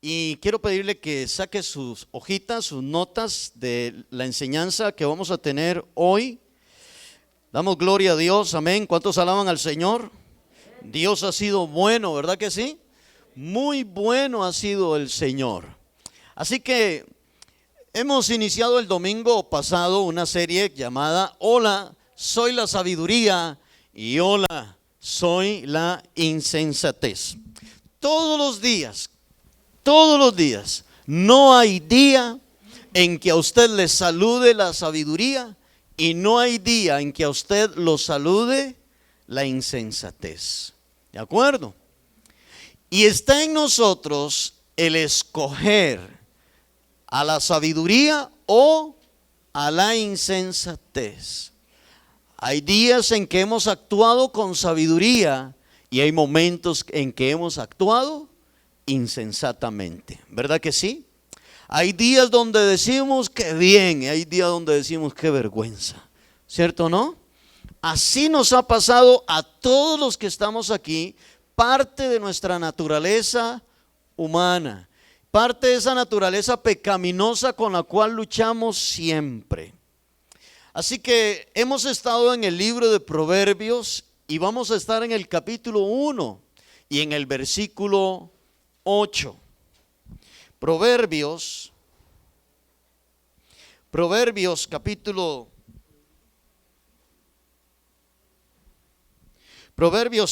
Y quiero pedirle que saque sus hojitas, sus notas de la enseñanza que vamos a tener hoy. Damos gloria a Dios, amén. ¿Cuántos alaban al Señor? Dios ha sido bueno, ¿verdad que sí? Muy bueno ha sido el Señor. Así que hemos iniciado el domingo pasado una serie llamada Hola, soy la sabiduría y hola, soy la insensatez. Todos los días, no hay día en que a usted le salude la sabiduría y no hay día en que a usted lo salude la insensatez. ¿De acuerdo? Y está en nosotros el escoger a la sabiduría o a la insensatez. Hay días en que hemos actuado con sabiduría y hay momentos en que hemos actuado insensatamente, ¿verdad que sí? Hay días donde decimos que bien y hay días donde decimos que vergüenza, ¿cierto o no? Así nos ha pasado a todos los que estamos aquí, parte de nuestra naturaleza humana, parte de esa naturaleza pecaminosa con la cual luchamos siempre. Así que hemos estado en el libro de Proverbios y vamos a estar en el capítulo 1 y en el versículo 8. Proverbios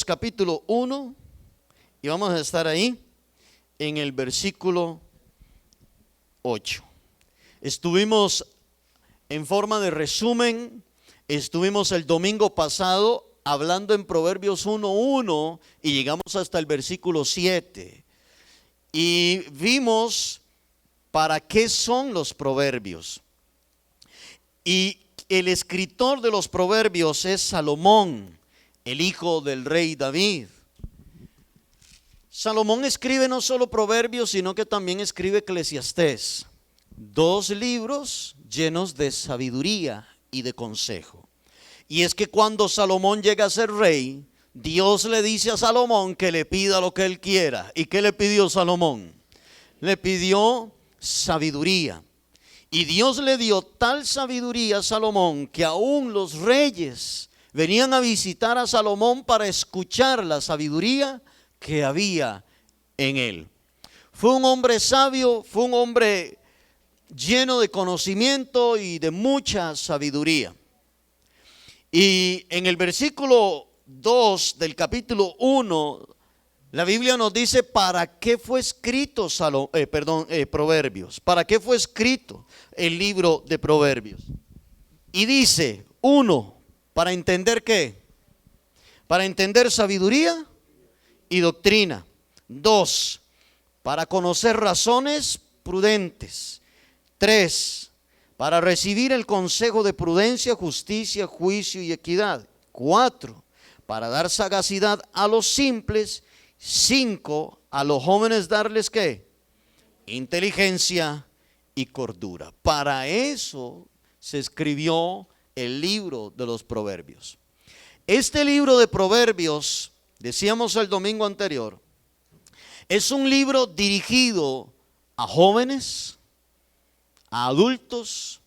capítulo 1 y vamos a estar ahí en el versículo 8. Estuvimos en forma de resumen, estuvimos el domingo pasado hablando en Proverbios 1:1 y llegamos hasta el versículo 7. Y vimos para qué son los proverbios. Y el escritor de los proverbios es Salomón, el hijo del rey David. Salomón escribe no solo proverbios, sino que también escribe Eclesiastés. 2 libros llenos de sabiduría y de consejo. Y es que cuando Salomón llega a ser rey, Dios le dice a Salomón que le pida lo que él quiera. ¿Y qué le pidió Salomón? Le pidió sabiduría. Y Dios le dio tal sabiduría a Salomón que aún los reyes venían a visitar a Salomón para escuchar la sabiduría que había en él. Fue un hombre sabio, fue un hombre lleno de conocimiento y de mucha sabiduría. Y en el versículo 2 del capítulo 1, la Biblia nos dice para qué fue escrito Proverbios, para qué fue escrito el libro de Proverbios. Y dice, 1, para entender qué, para entender sabiduría y doctrina. 2, para conocer razones prudentes. 3, para recibir el consejo de prudencia, justicia, juicio y equidad. 4, para dar sagacidad a los simples. 5, a los jóvenes darles ¿qué? Inteligencia y cordura. Para eso se escribió el libro de los proverbios. Este libro de proverbios, decíamos el domingo anterior, es un libro dirigido a jóvenes, a adultos,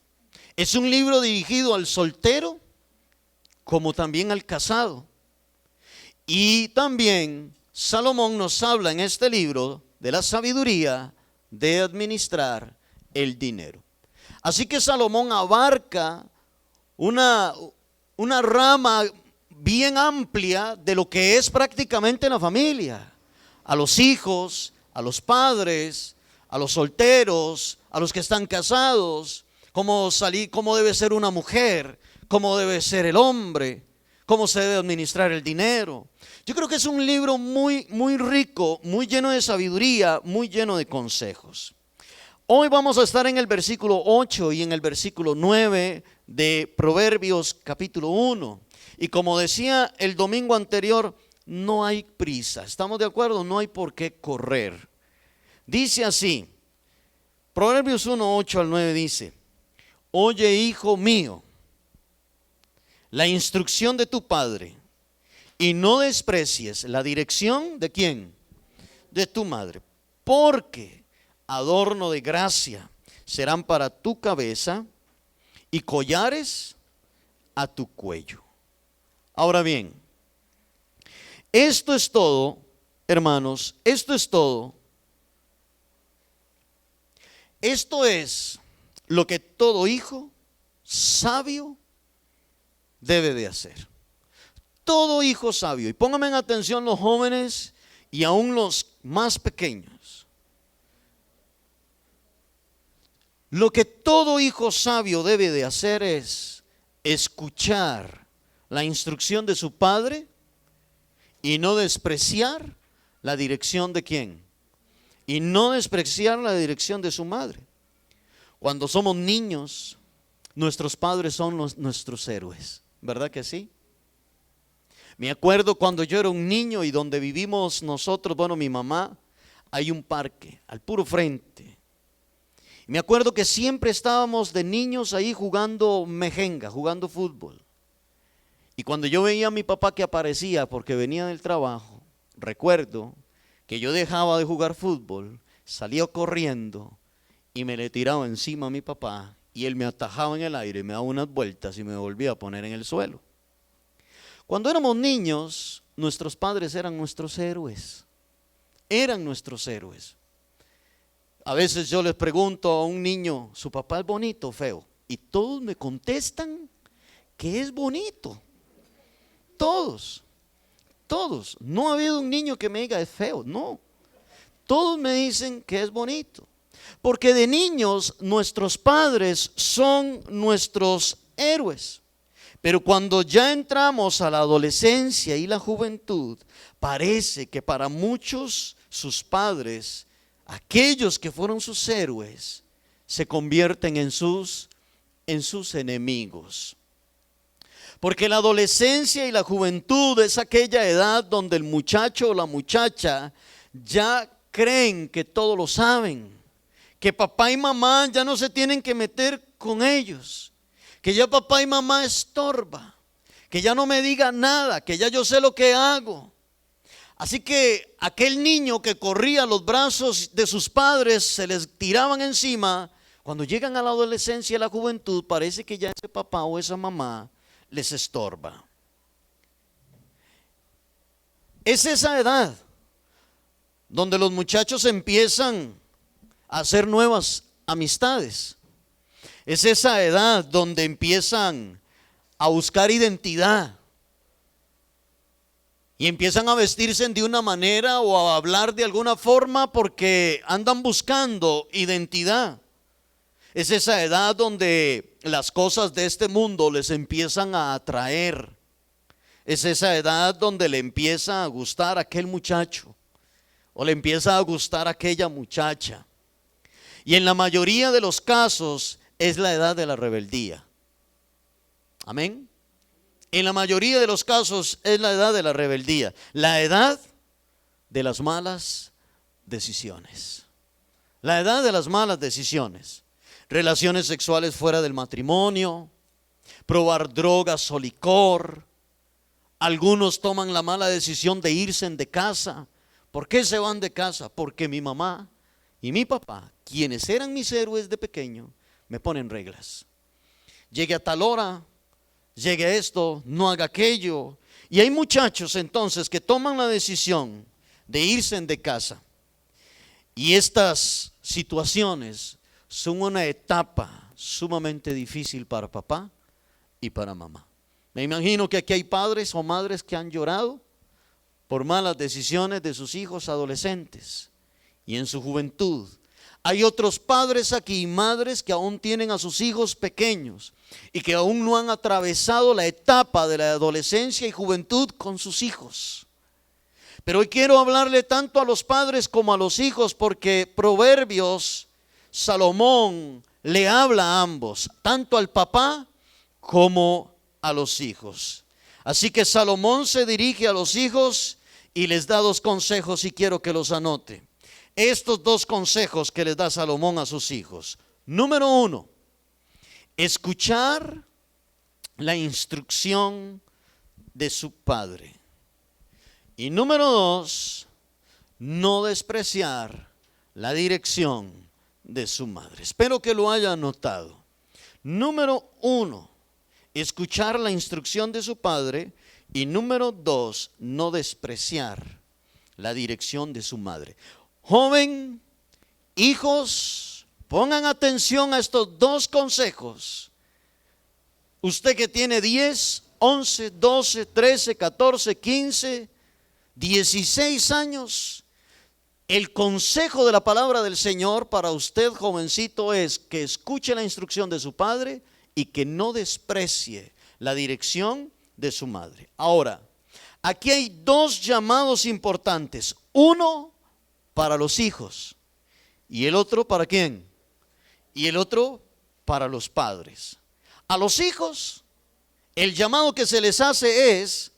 es un libro dirigido al soltero como también al casado. Y también Salomón nos habla en este libro de la sabiduría de administrar el dinero. Así que Salomón abarca una rama bien amplia de lo que es prácticamente la familia. A los hijos, a los padres, a los solteros, a los que están casados, cómo debe ser una mujer, cómo debe ser el hombre, cómo se debe administrar el dinero. Yo creo que es un libro muy, muy rico, muy lleno de sabiduría, muy lleno de consejos. Hoy vamos a estar en el versículo 8 y en el versículo 9 de Proverbios capítulo 1. Y como decía el domingo anterior, no hay prisa. ¿Estamos de acuerdo? No hay por qué correr. Dice así, Proverbios 1, 8 al 9 dice, oye, hijo mío, la instrucción de tu padre y no desprecies la dirección de ¿quién? de tu madre, porque adorno de gracia serán para tu cabeza y collares a tu cuello. Ahora bien, esto es todo, hermanos, esto es todo. Esto es lo que todo hijo sabio debe de hacer. Todo hijo sabio, y pónganme en atención los jóvenes y aún los más pequeños. Lo que todo hijo sabio debe de hacer es escuchar la instrucción de su padre y no despreciar la dirección de quién. Y no despreciar la dirección de su madre. Cuando somos niños, nuestros padres son nuestros héroes, ¿verdad que sí? Me acuerdo cuando yo era un niño y donde vivimos nosotros, bueno, mi mamá, hay un parque al puro frente. Me acuerdo que siempre estábamos de niños ahí jugando mejenga, jugando fútbol. Y cuando yo veía a mi papá que aparecía porque venía del trabajo, recuerdo que yo dejaba de jugar fútbol, salía corriendo y me le tiraba encima a mi papá y él me atajaba en el aire, me daba unas vueltas y me volvía a poner en el suelo. Cuando éramos niños, nuestros padres eran nuestros héroes, eran nuestros héroes. A veces yo les pregunto a un niño, ¿su papá es bonito o feo? Y todos me contestan que es bonito. Todos. No ha habido un niño que me diga es feo, no. Todos me dicen que es bonito. Porque de niños nuestros padres son nuestros héroes. Pero cuando ya entramos a la adolescencia y la juventud, parece que para muchos sus padres, aquellos que fueron sus héroes, se convierten en sus enemigos. Porque la adolescencia y la juventud es aquella edad donde el muchacho o la muchacha ya creen que todo lo saben, que papá y mamá ya no se tienen que meter con ellos, que ya papá y mamá estorba, que ya no me diga nada, que ya yo sé lo que hago. Así que aquel niño que corría a los brazos de sus padres, se les tiraban encima. Cuando llegan a la adolescencia y la juventud, parece que ya ese papá o esa mamá les estorba. Es esa edad donde los muchachos empiezan a hacer nuevas amistades. Es esa edad donde empiezan a buscar identidad. Y empiezan a vestirse de una manera o a hablar de alguna forma porque andan buscando identidad. Es esa edad donde las cosas de este mundo les empiezan a atraer. Es esa edad donde le empieza a gustar aquel muchacho o le empieza a gustar aquella muchacha. Y en la mayoría de los casos es la edad de la rebeldía. Amén. En la mayoría de los casos es la edad de la rebeldía, la edad de las malas decisiones. La edad de las malas decisiones. Relaciones sexuales fuera del matrimonio, probar drogas o licor. Algunos toman la mala decisión de irse de casa. ¿Por qué se van de casa? Porque mi mamá y mi papá, quienes eran mis héroes de pequeño, me ponen reglas. Llegue a tal hora, llegue a esto, no haga aquello. Y hay muchachos entonces que toman la decisión de irse de casa. Y estas situaciones son una etapa sumamente difícil para papá y para mamá. Me imagino que aquí hay padres o madres que han llorado por malas decisiones de sus hijos adolescentes y en su juventud. Hay otros padres aquí y madres que aún tienen a sus hijos pequeños y que aún no han atravesado la etapa de la adolescencia y juventud con sus hijos. Pero hoy quiero hablarle tanto a los padres como a los hijos, porque Proverbios, Salomón le habla a ambos, tanto al papá como a los hijos. Así que Salomón se dirige a los hijos y les da dos consejos y quiero que los anote. Estos dos consejos que les da Salomón a sus hijos. Número 1, escuchar la instrucción de su padre. Y número 2, no despreciar la dirección de su madre. Espero que lo haya notado. Número 1, escuchar la instrucción de su padre. Y número 2, no despreciar la dirección de su madre. Joven, hijos, pongan atención a estos dos consejos. Usted que tiene 10, 11, 12, 13, 14, 15, 16 años, el consejo de la palabra del Señor para usted, jovencito, es que escuche la instrucción de su padre y que no desprecie la dirección de su madre. Ahora, aquí hay dos llamados importantes. Uno para los hijos y el otro para ¿quién? Y el otro para los padres. A los hijos, el llamado que se les hace es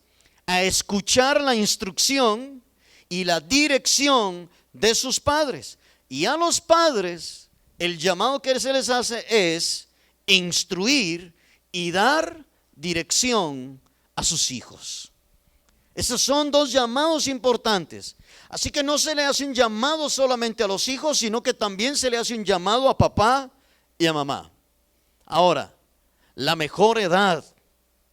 a escuchar la instrucción y la dirección de sus padres. Y a los padres, el llamado que se les hace es instruir y dar dirección a sus hijos. Esos son dos llamados importantes. Así que no se le hace un llamado solamente a los hijos, sino que también se le hace un llamado a papá y a mamá. Ahora, la mejor edad,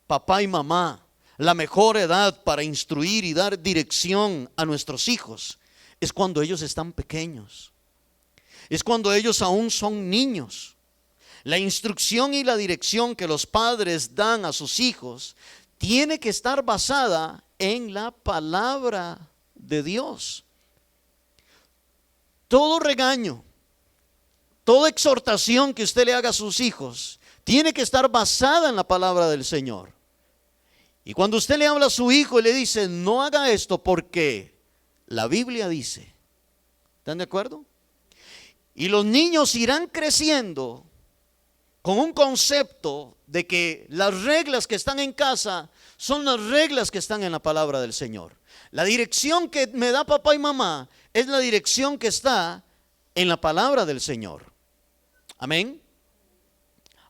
papá y mamá, la mejor edad para instruir y dar dirección a nuestros hijos es cuando ellos están pequeños. Es cuando ellos aún son niños. La instrucción y la dirección que los padres dan a sus hijos tiene que estar basada en la palabra de Dios. Todo regaño, toda exhortación que usted le haga a sus hijos tiene que estar basada en la palabra del Señor. Y cuando usted le habla a su hijo y le dice, no haga esto porque la Biblia dice, ¿están de acuerdo? Y los niños irán creciendo con un concepto de que las reglas que están en casa son las reglas que están en la palabra del Señor. La dirección que me da papá y mamá es la dirección que está en la palabra del Señor. Amén.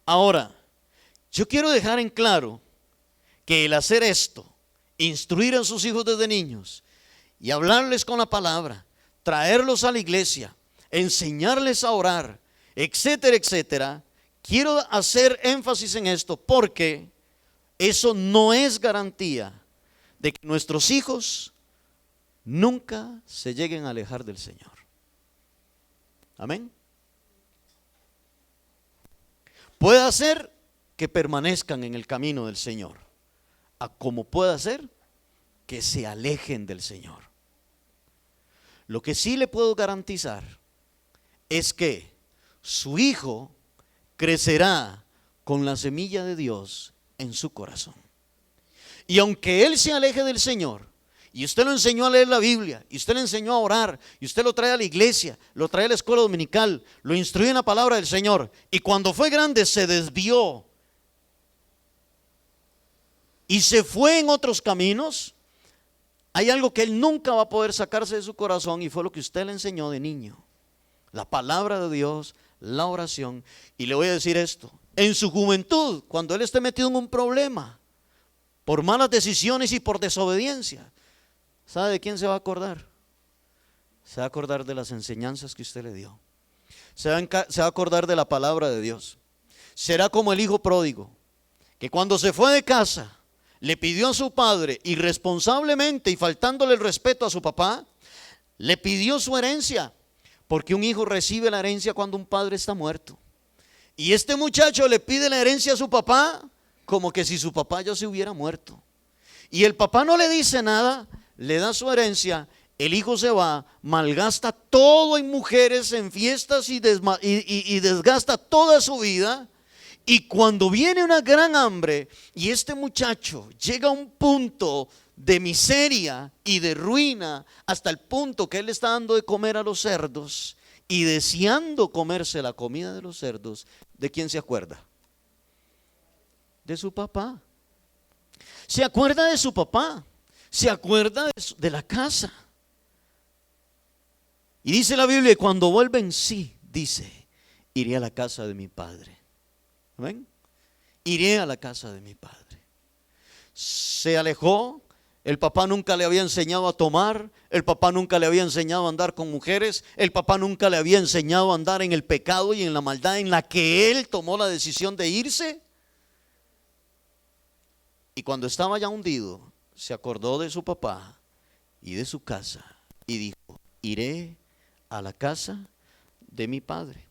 Ahora, yo quiero dejar en claro que el hacer esto, instruir a sus hijos desde niños y hablarles con la palabra, traerlos a la iglesia, enseñarles a orar, etcétera, etcétera, quiero hacer énfasis en esto porque eso no es garantía de que nuestros hijos nunca se lleguen a alejar del Señor. Amén. Puede ser que permanezcan en el camino del Señor, a como pueda ser que se alejen del Señor. Lo que sí le puedo garantizar es que su hijo crecerá con la semilla de Dios en su corazón. Y aunque él se aleje del Señor, y usted lo enseñó a leer la Biblia, y usted le enseñó a orar, y usted lo trae a la iglesia, lo trae a la escuela dominical, lo instruye en la palabra del Señor, y cuando fue grande se desvió y se fue en otros caminos, hay algo que él nunca va a poder sacarse de su corazón, y fue lo que usted le enseñó de niño: la palabra de Dios, la oración. Y le voy a decir esto: en su juventud, cuando él esté metido en un problema por malas decisiones y por desobediencia, ¿sabe de quién se va a acordar? Se va a acordar de las enseñanzas que usted le dio. Se va a acordar de la palabra de Dios. Será como el hijo pródigo, que cuando se fue de casa le pidió a su padre, irresponsablemente y faltándole el respeto a su papá, le pidió su herencia, porque un hijo recibe la herencia cuando un padre está muerto. Y este muchacho le pide la herencia a su papá como que si su papá ya se hubiera muerto. Y el papá no le dice nada, le da su herencia, el hijo se va, malgasta todo en mujeres, en fiestas y desgasta toda su vida. Y cuando viene una gran hambre y este muchacho llega a un punto de miseria y de ruina, hasta el punto que él está dando de comer a los cerdos y deseando comerse la comida de los cerdos, ¿de quién se acuerda? De su papá. Se acuerda de su papá, se acuerda de la casa. Y dice la Biblia, cuando vuelve en sí, dice, iré a la casa de mi padre. ¿Ven? Iré a la casa de mi padre. Se alejó, El papá nunca le había enseñado a tomar, el papá nunca le había enseñado a andar con mujeres, el papá nunca le había enseñado a andar en el pecado y en la maldad en la que él tomó la decisión de irse. Y cuando estaba ya hundido, se acordó de su papá y de su casa y dijo: iré a la casa de mi padre.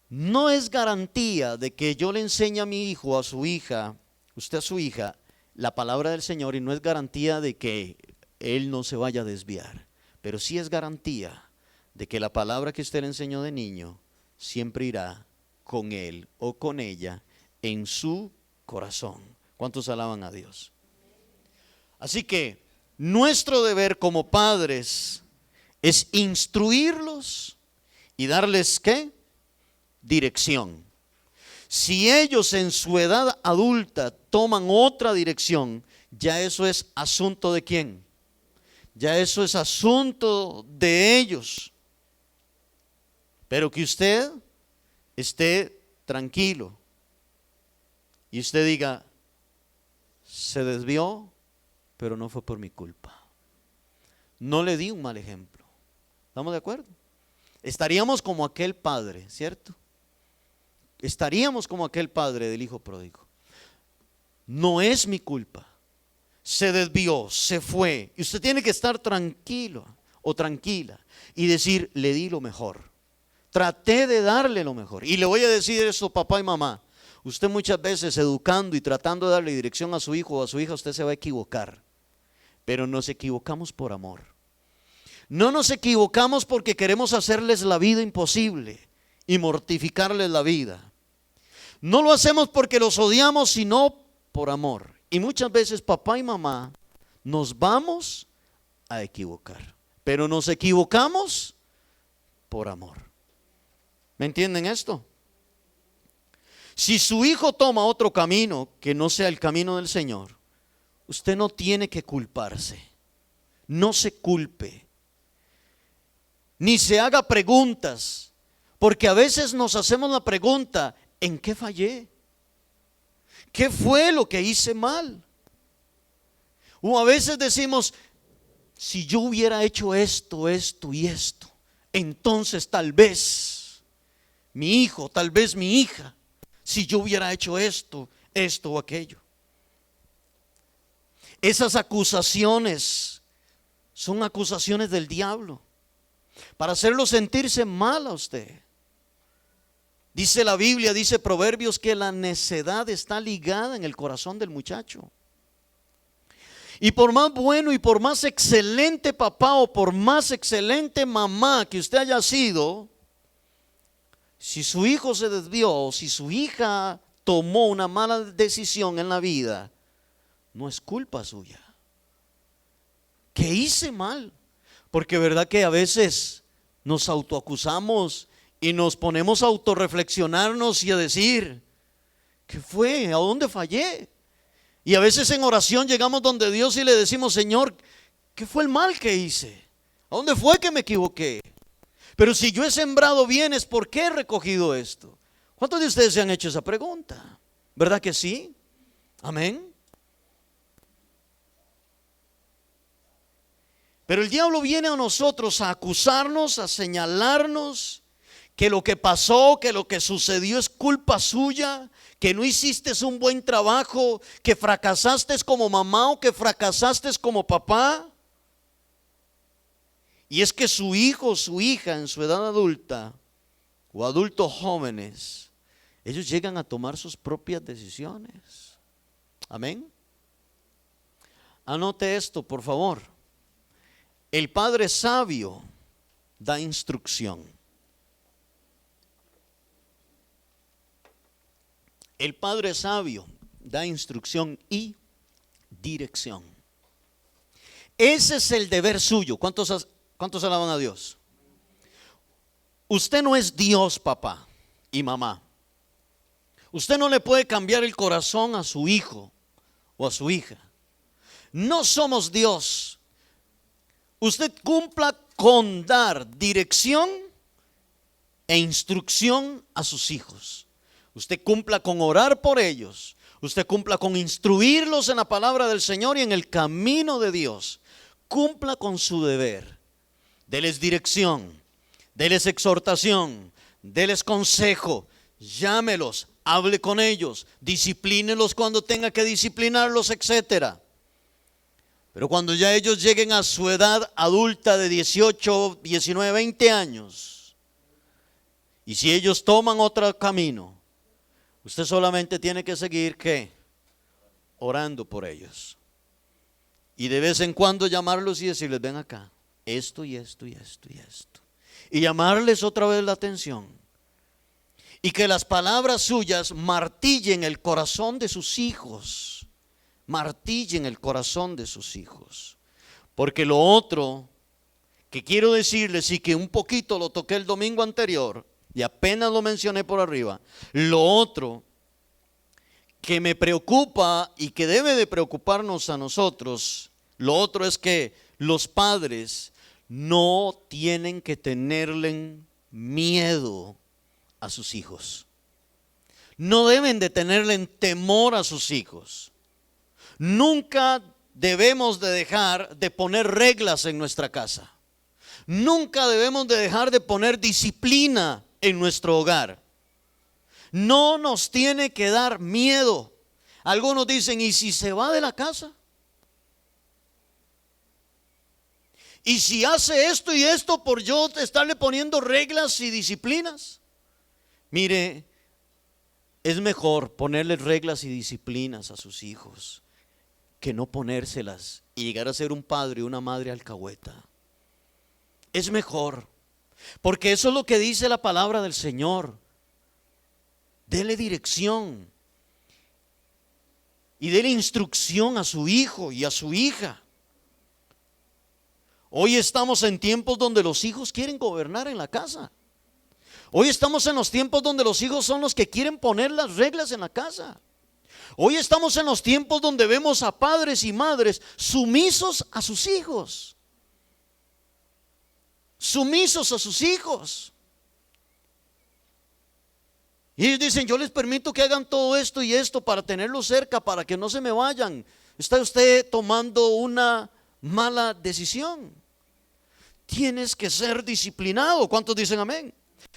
No es garantía de que yo le enseñe a mi hijo, a su hija, usted a su hija, la palabra del Señor, y no es garantía de que él no se vaya a desviar, pero sí es garantía de que la palabra que usted le enseñó de niño siempre irá con él o con ella en su corazón. ¿Cuántos alaban a Dios? Así que nuestro deber como padres es instruirlos y darles ¿qué? Dirección. Si ellos en su edad adulta toman otra dirección, ya eso es asunto de quién. Ya eso es asunto de ellos. Pero que usted esté tranquilo y usted diga: se desvió, pero no fue por mi culpa. No le di un mal ejemplo. ¿Estamos de acuerdo? Estaríamos como aquel padre, ¿cierto? Estaríamos como aquel padre del hijo pródigo. No es mi culpa. Se desvió, se fue. Y usted tiene que estar tranquilo o tranquila y decir: le di lo mejor. Traté de darle lo mejor. Y le voy a decir eso, papá y mamá. Usted muchas veces educando y tratando de darle dirección a su hijo o a su hija, usted se va a equivocar. Pero nos equivocamos por amor. No nos equivocamos porque queremos hacerles la vida imposible y mortificarles la vida. No lo hacemos porque los odiamos, sino por amor. Y muchas veces papá y mamá nos vamos a equivocar, pero nos equivocamos por amor. ¿Me entienden esto? Si su hijo toma otro camino que no sea el camino del Señor, usted no tiene que culparse. No se culpe. Ni se haga preguntas, porque a veces nos hacemos la pregunta: ¿en qué fallé? ¿Qué fue lo que hice mal? O a veces decimos: si yo hubiera hecho esto, esto y esto, entonces tal vez mi hijo, tal vez mi hija, si yo hubiera hecho esto, esto o aquello. Esas acusaciones son acusaciones del diablo para hacerlo sentirse mal a usted. Dice la Biblia, dice Proverbios, que la necedad está ligada en el corazón del muchacho. Y por más bueno y por más excelente papá o por más excelente mamá que usted haya sido, si su hijo se desvió o si su hija tomó una mala decisión en la vida, no es culpa suya. ¿Qué hice mal? Porque verdad que a veces nos autoacusamos y nos ponemos a autorreflexionarnos y a decir: ¿qué fue? ¿A dónde fallé? Y a veces en oración llegamos donde Dios y le decimos: Señor, ¿qué fue el mal que hice? ¿A dónde fue que me equivoqué? Pero si yo he sembrado bienes, ¿por qué he recogido esto? ¿Cuántos de ustedes se han hecho esa pregunta? ¿Verdad que sí? Amén. Pero el diablo viene a nosotros a acusarnos, a señalarnos que lo que pasó, que lo que sucedió es culpa suya, que no hiciste un buen trabajo, que fracasaste como mamá o que fracasaste como papá. Y es que su hijo o su hija en su edad adulta o adultos jóvenes, ellos llegan a tomar sus propias decisiones. Amén. Anote esto, por favor. El padre sabio da instrucción. El padre sabio da instrucción y dirección. Ese es el deber suyo. ¿Cuántos alaban a Dios? Usted no es Dios, papá y mamá. Usted no le puede cambiar el corazón a su hijo o a su hija. No somos Dios. Usted cumpla con dar dirección e instrucción a sus hijos. Usted cumpla con orar por ellos. Usted cumpla con instruirlos en la palabra del Señor y en el camino de Dios. Cumpla con su deber. Deles dirección, deles exhortación, deles consejo, llámelos, hable con ellos, disciplínelos cuando tenga que disciplinarlos, etcétera. Pero cuando ya ellos lleguen a su edad adulta de 18, 19, 20 años, y si ellos toman otro camino, usted solamente tiene que seguir, ¿qué? Orando por ellos. Y de vez en cuando llamarlos y decirles, ven acá, esto y esto y esto y esto. Y llamarles otra vez la atención. Y que las palabras suyas martillen el corazón de sus hijos. Martillen el corazón de sus hijos. Porque lo otro que quiero decirles, y que un poquito lo toqué el domingo anterior, y apenas lo mencioné por arriba, lo otro que me preocupa y que debe de preocuparnos a nosotros, lo otro es que los padres no tienen que tenerle miedo a sus hijos. No deben de tenerle temor a sus hijos. Nunca debemos de dejar de poner reglas en nuestra casa. Nunca debemos de dejar de poner disciplina en nuestro hogar. No nos tiene que dar miedo. Algunos dicen, ¿y si se va de la casa? ¿Y si hace esto y esto por yo estarle poniendo reglas y disciplinas? Mire, es mejor ponerle reglas y disciplinas a sus hijos que no ponérselas y llegar a ser un padre o una madre alcahueta. Es mejor, porque eso es lo que dice la palabra del Señor. Dele dirección y dele instrucción a su hijo y a su hija. Hoy estamos en tiempos donde los hijos quieren gobernar en la casa. Hoy estamos en los tiempos donde los hijos son los que quieren poner las reglas en la casa. Hoy estamos en los tiempos donde vemos a padres y madres sumisos a sus hijos. Sumisos a sus hijos. Y ellos dicen, yo les permito que hagan todo esto y esto para tenerlos cerca, para que no se me vayan. Está usted tomando una mala decisión. Tienes que ser disciplinado. ¿Cuántos dicen amén?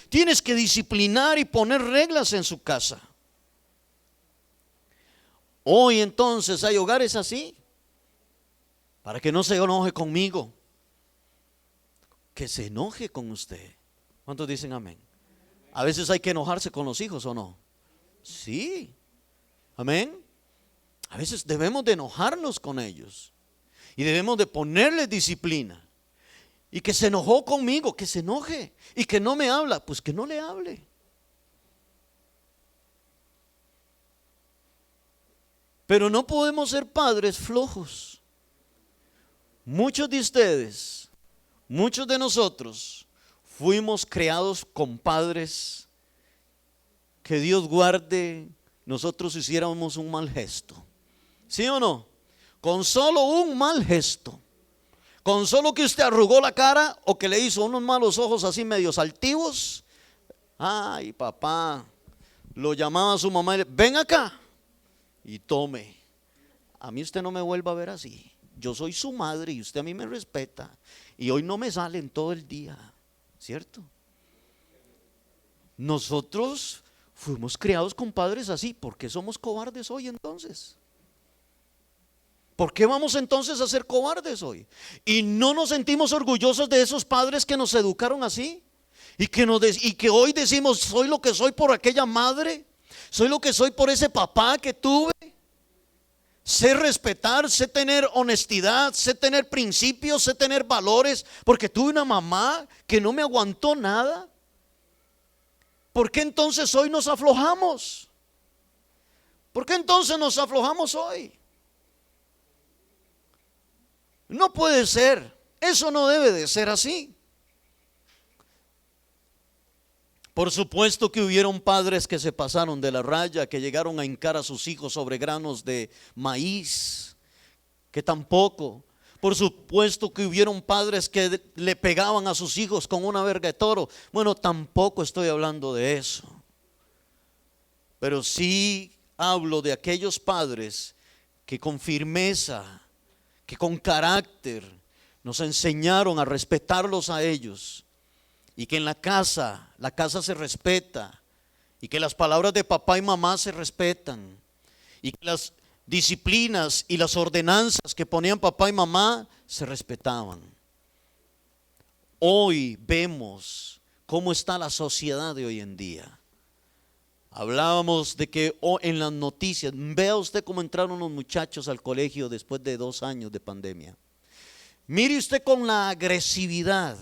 Tienes que disciplinar y poner reglas en su casa. Hoy entonces hay hogares así, para que no se enoje conmigo, que se enoje con usted. ¿Cuántos dicen amén? A veces hay que enojarse con los hijos, ¿o no? Sí, amén. A veces debemos de enojarnos con ellos y debemos de ponerles disciplina. Y que se enojó conmigo, que se enoje. Y que no me habla, pues que no le hable. Pero no podemos ser padres flojos. Muchos de ustedes, muchos de nosotros fuimos creados con padres que Dios guarde, nosotros hiciéramos un mal gesto. ¿Sí o no? Con solo un mal gesto, con solo que usted arrugó la cara o que le hizo unos malos ojos así medios altivos. Ay, papá, lo llamaba a su mamá y le, ven acá y tome. A mí usted no me vuelva a ver así. Yo soy su madre y usted a mí me respeta. Y hoy no me salen todo el día, ¿cierto? Nosotros fuimos criados con padres así. ¿Por qué somos cobardes hoy entonces? ¿Por qué vamos entonces a ser cobardes hoy? Y no nos sentimos orgullosos de esos padres que nos educaron así. Y que hoy decimos, soy lo que soy por aquella madre. Soy lo que soy por ese papá que tuve. Sé respetar, sé tener honestidad, sé tener principios, sé tener valores, porque tuve una mamá que no me aguantó nada. ¿Por qué entonces hoy nos aflojamos? ¿Por qué entonces nos aflojamos hoy? No puede ser, eso no debe de ser así. Por supuesto que hubieron padres que se pasaron de la raya, que llegaron a hincar a sus hijos sobre granos de maíz, que tampoco. Por supuesto que hubieron padres que le pegaban a sus hijos con una verga de toro. Bueno, tampoco estoy hablando de eso. Pero sí hablo de aquellos padres que con firmeza, que con carácter nos enseñaron a respetarlos a ellos, y que en la casa se respeta, y que las palabras de papá y mamá se respetan, y que las disciplinas y las ordenanzas que ponían papá y mamá se respetaban. Hoy vemos cómo está la sociedad de hoy en día. Hablábamos de que en las noticias, vea usted cómo entraron los muchachos al colegio después de 2 años de pandemia. Mire usted con la agresividad,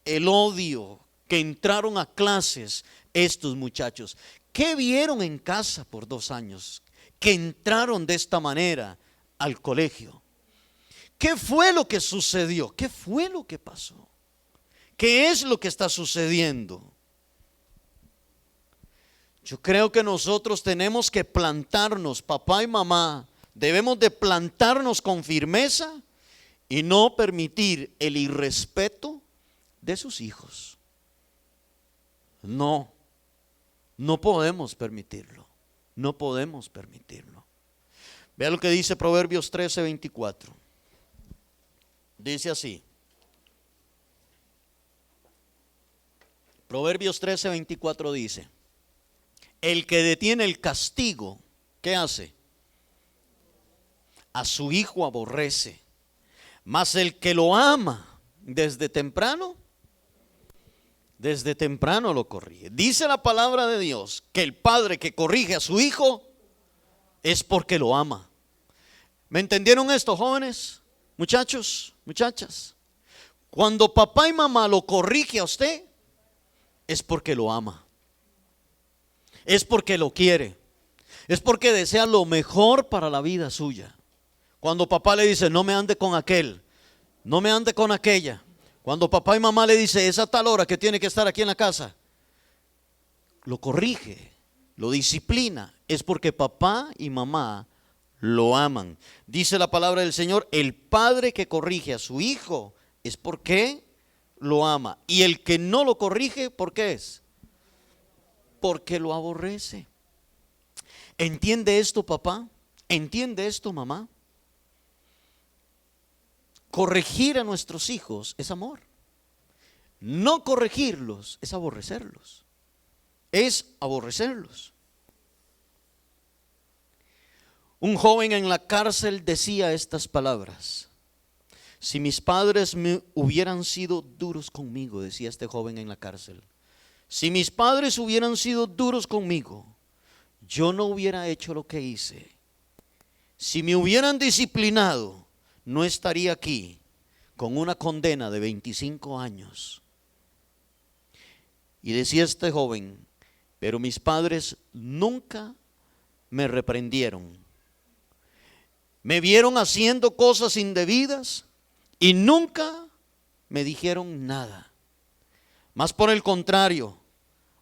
el odio que entraron a clases estos muchachos. ¿Qué vieron en casa por 2 años? Que entraron de esta manera al colegio. ¿Qué fue lo que sucedió? ¿Qué fue lo que pasó? ¿Qué es lo que está sucediendo? Yo creo que nosotros tenemos que plantarnos, papá y mamá, debemos de plantarnos con firmeza y no permitir el irrespeto de sus hijos. No podemos permitirlo, no podemos permitirlo. Vea lo que dice Proverbios 13:24. Dice así. Proverbios 13:24 dice: el que detiene el castigo, ¿qué hace? A su hijo aborrece, mas el que lo ama desde temprano lo corrige. Dice la palabra de Dios que el padre que corrige a su hijo es porque lo ama. ¿Me entendieron esto, jóvenes, muchachos, muchachas? Cuando papá y mamá lo corrige a usted, es porque lo ama. Es porque lo quiere, es porque desea lo mejor para la vida suya. Cuando papá le dice: no me ande con aquel, no me ande con aquella. Cuando papá y mamá le dice: es a tal hora que tiene que estar aquí en la casa, lo corrige, lo disciplina, es porque papá y mamá lo aman. Dice la palabra del Señor: el padre que corrige a su hijo es porque lo ama, y el que no lo corrige, ¿por qué es? Porque lo aborrece. ¿Entiende esto, papá? ¿Entiende esto, mamá? Corregir a nuestros hijos es amor. No corregirlos es aborrecerlos. Es aborrecerlos. Un joven en la cárcel decía estas palabras: si mis padres me hubieran sido duros conmigo, decía este joven en la cárcel, si mis padres hubieran sido duros conmigo, yo no hubiera hecho lo que hice. Si me hubieran disciplinado, no estaría aquí con una condena de 25 años. Y decía este joven: pero mis padres nunca me reprendieron. Me vieron haciendo cosas indebidas y nunca me dijeron nada. Más por el contrario,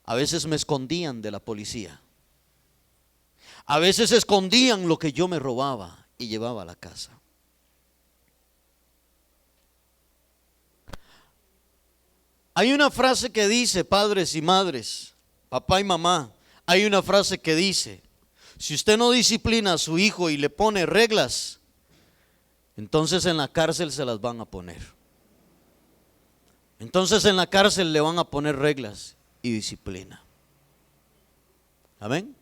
a veces me escondían de la policía. A veces escondían lo que yo me robaba y llevaba a la casa. Hay una frase que dice, padres y madres, papá y mamá, hay una frase que dice: si usted no disciplina a su hijo y le pone reglas, entonces en la cárcel se las van a poner. Entonces en la cárcel le van a poner reglas y disciplina. Amén.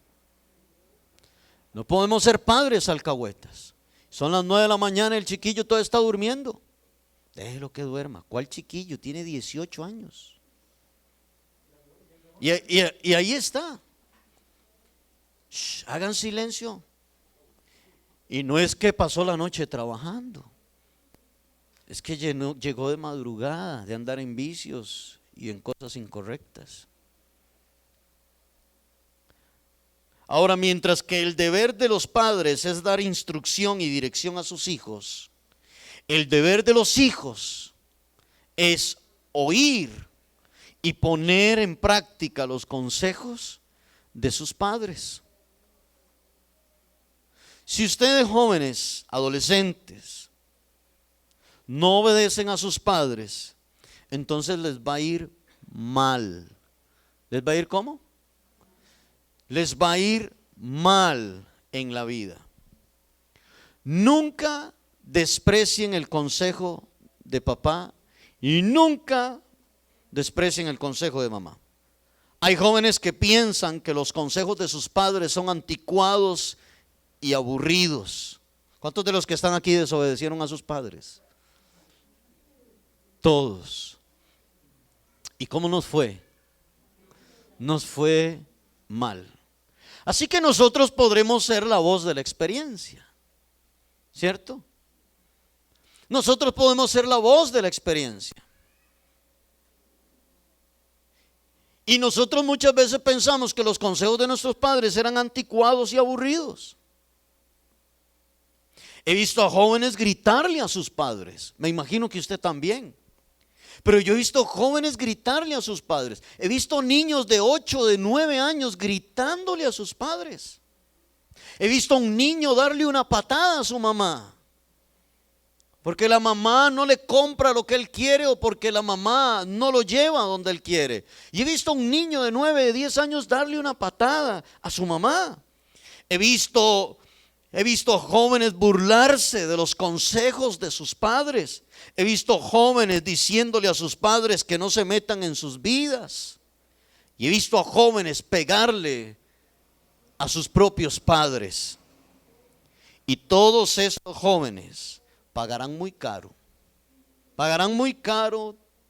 No podemos ser padres alcahuetas. Son las 9 de la mañana, el chiquillo todavía está durmiendo. Déjelo que duerma. ¿Cuál chiquillo? Tiene 18 años. Y ahí está. Shh, hagan silencio. Y no es que pasó la noche trabajando. Es que llegó de madrugada, de andar en vicios y en cosas incorrectas. Ahora, mientras que el deber de los padres es dar instrucción y dirección a sus hijos, el deber de los hijos es oír y poner en práctica los consejos de sus padres. Si ustedes, jóvenes, adolescentes, no obedecen a sus padres, entonces les va a ir mal. ¿Les va a ir cómo? Les va a ir mal en la vida. Nunca desprecien el consejo de papá y nunca desprecien el consejo de mamá. Hay jóvenes que piensan que los consejos de sus padres son anticuados y aburridos. ¿Cuántos de los que están aquí desobedecieron a sus padres? Todos. ¿Y cómo nos fue? Nos fue mal. Así que nosotros podremos ser la voz de la experiencia, ¿cierto? Nosotros podemos ser la voz de la experiencia. Y nosotros muchas veces pensamos que los consejos de nuestros padres eran anticuados y aburridos. He visto a jóvenes gritarle a sus padres. Me imagino que usted también. Pero yo he visto jóvenes gritarle a sus padres. He visto niños de 8, de 9 años gritándole a sus padres. He visto a un niño darle una patada a su mamá, porque la mamá no le compra lo que él quiere o porque la mamá no lo lleva donde él quiere. Y he visto a un niño de 9, de 10 años darle una patada a su mamá. He visto jóvenes burlarse de los consejos de sus padres. He visto jóvenes diciéndole a sus padres que no se metan en sus vidas. Y he visto a jóvenes pegarle a sus propios padres. Y todos esos jóvenes pagarán muy caro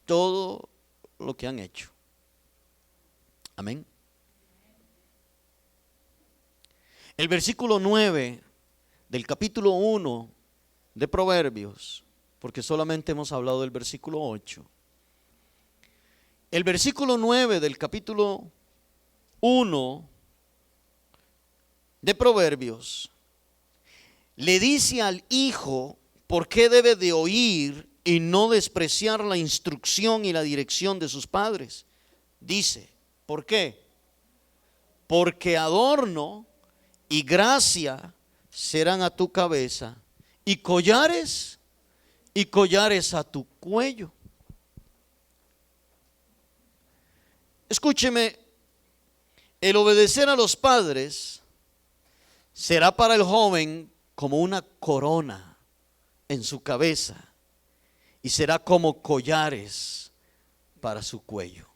todo lo que han hecho. Amén. El versículo 9 del capítulo 1 de Proverbios, porque solamente hemos hablado del versículo 8. El versículo 9 del capítulo 1 de Proverbios le dice al hijo por qué debe de oír y no despreciar la instrucción y la dirección de sus padres. Dice, ¿por qué? Porque adorno y gracia serán a tu cabeza y collares a tu cuello. Escúcheme, el obedecer a los padres será para el joven como una corona en su cabeza y será como collares para su cuello.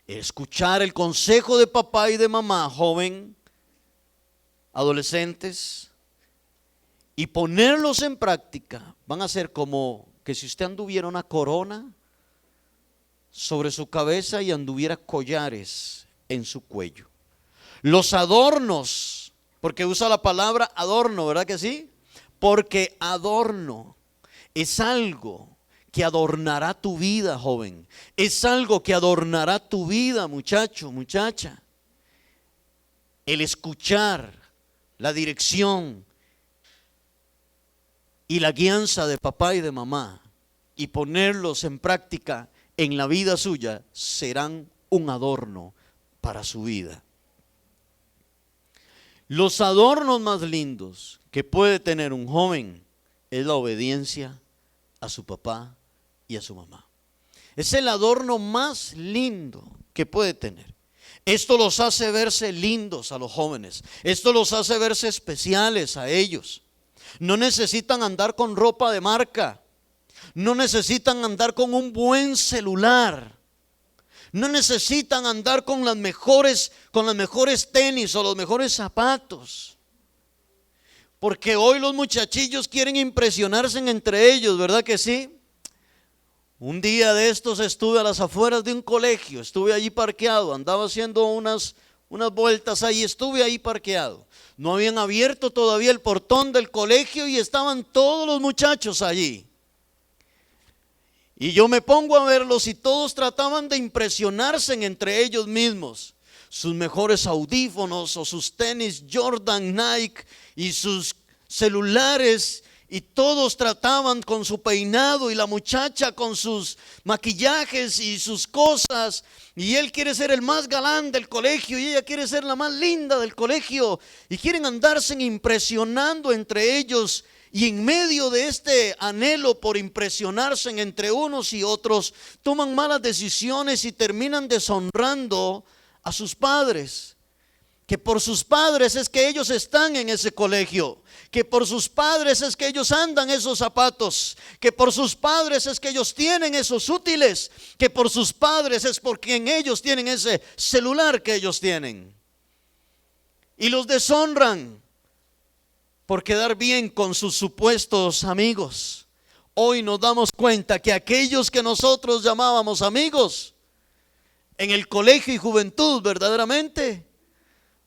Escuchar el consejo de papá y de mamá, joven, adolescentes, y ponerlos en práctica, van a ser como que si usted anduviera una corona sobre su cabeza y anduviera collares en su cuello. Los adornos, porque usa la palabra adorno, ¿verdad que sí? Porque adorno es algo que adornará tu vida, joven. Es algo que adornará tu vida, muchacho, muchacha. El escuchar la dirección y la guianza de papá y de mamá y ponerlos en práctica en la vida suya serán un adorno para su vida. Los adornos más lindos que puede tener un joven es la obediencia a su papá y a su mamá. Es el adorno más lindo que puede tener. Esto los hace verse lindos a los jóvenes. Esto los hace verse especiales a ellos. No necesitan andar con ropa de marca. No necesitan andar con un buen celular. No necesitan andar con las mejores tenis o los mejores zapatos. Porque hoy los muchachillos quieren impresionarse entre ellos, ¿verdad que sí? Un día de estos estuve a las afueras de un colegio, estuve allí parqueado, andaba haciendo unas vueltas ahí, estuve ahí parqueado. No habían abierto todavía el portón del colegio y estaban todos los muchachos allí. Y yo me pongo a verlos y todos trataban de impresionarse entre ellos mismos. Sus mejores audífonos o sus tenis Jordan, Nike y sus celulares, y todos trataban con su peinado y la muchacha con sus maquillajes y sus cosas, y él quiere ser el más galán del colegio y ella quiere ser la más linda del colegio y quieren andarse impresionando entre ellos. Y en medio de este anhelo por impresionarse entre unos y otros, toman malas decisiones y terminan deshonrando a sus padres, que por sus padres es que ellos están en ese colegio, que por sus padres es que ellos andan esos zapatos, que por sus padres es que ellos tienen esos útiles, que por sus padres es por quien ellos tienen ese celular que ellos tienen. Y los deshonran por quedar bien con sus supuestos amigos. Hoy nos damos cuenta que aquellos que nosotros llamábamos amigos en el colegio y juventud verdaderamente